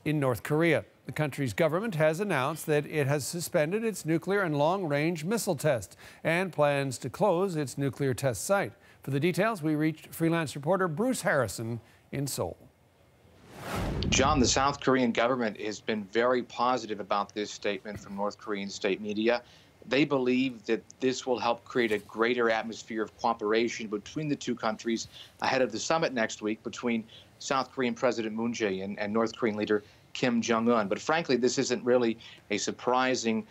in North Korea. The country's government has announced that it has suspended its nuclear and long-range missile test and plans to close its nuclear test site. For the details, we reached freelance reporter Bruce Harrison in Seoul. John, the South Korean government has been very positive about this statement from North Korean state media. They believe that this will help create a greater atmosphere of cooperation between the two countries ahead of the summit next week between South Korean President Moon Jae-in and North Korean leader Kim Jong-un. But frankly, this isn't really a surprising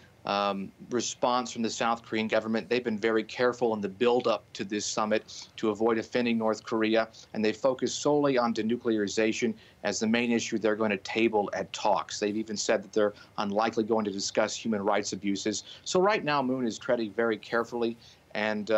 response from the South Korean government. They've been very careful in the build-up to this summit to avoid offending North Korea, and they focus solely on denuclearization as the main issue they're going to table at talks. They've even said that they're unlikely going to discuss human rights abuses. So right now, Moon is treading very carefully and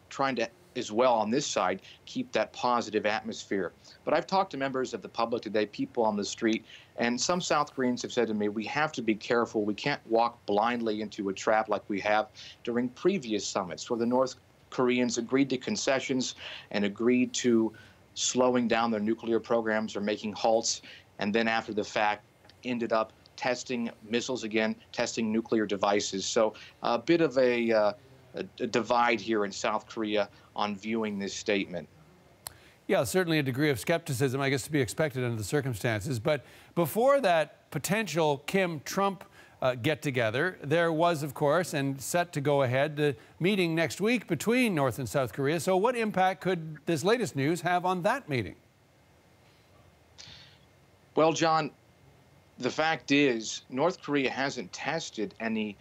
trying to, as well on this side, keep that positive atmosphere. But I've talked to members of the public today, people on the street, and some South Koreans have said to me, we have to be careful. We can't walk blindly into a trap like we have during previous summits where the North Koreans agreed to concessions and agreed to slowing down their nuclear programs or making halts, and then after the fact ended up testing missiles again, testing nuclear devices. So a bit of a divide here in South Korea on viewing this statement. Yeah, certainly a degree of skepticism, I guess, to be expected under the circumstances. But before that potential Kim-Trump get-together, there was, of course, and set to go ahead, the meeting next week between North and South Korea. So what impact could this latest news have on that meeting? Well, John, the fact is North Korea hasn't tested any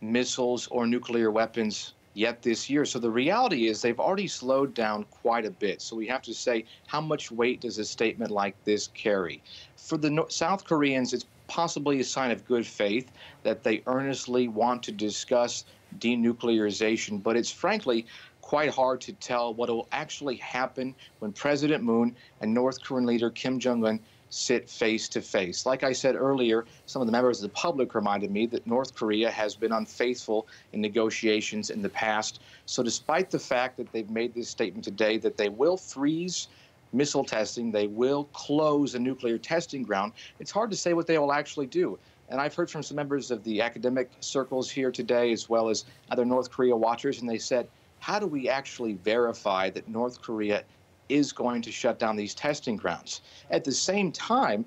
missiles or nuclear weapons yet this year. So the reality is they've already slowed down quite a bit. So we have to say, how much weight does a statement like this carry? For the South Koreans, it's possibly a sign of good faith that they earnestly want to discuss denuclearization, but it's frankly quite hard to tell what will actually happen when President Moon and North Korean leader Kim Jong-un sit face to face. Like I said earlier, some of the members of the public reminded me that North Korea has been unfaithful in negotiations in the past. So despite the fact that they've made this statement today that they will freeze missile testing, they will close a nuclear testing ground, it's hard to say what they will actually do. And I've heard from some members of the academic circles here today, as well as other North Korea watchers, and they said, how do we actually verify that North Korea is going to shut down these testing grounds? At the same time,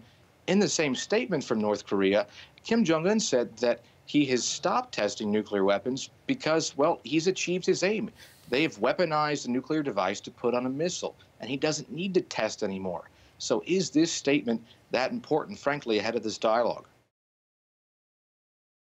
in the same statement from North Korea, Kim Jong-un said that he has stopped testing nuclear weapons because, well, he's achieved his aim. They have weaponized a nuclear device to put on a missile, and he doesn't need to test anymore. So is this statement that important, frankly, ahead of this dialogue?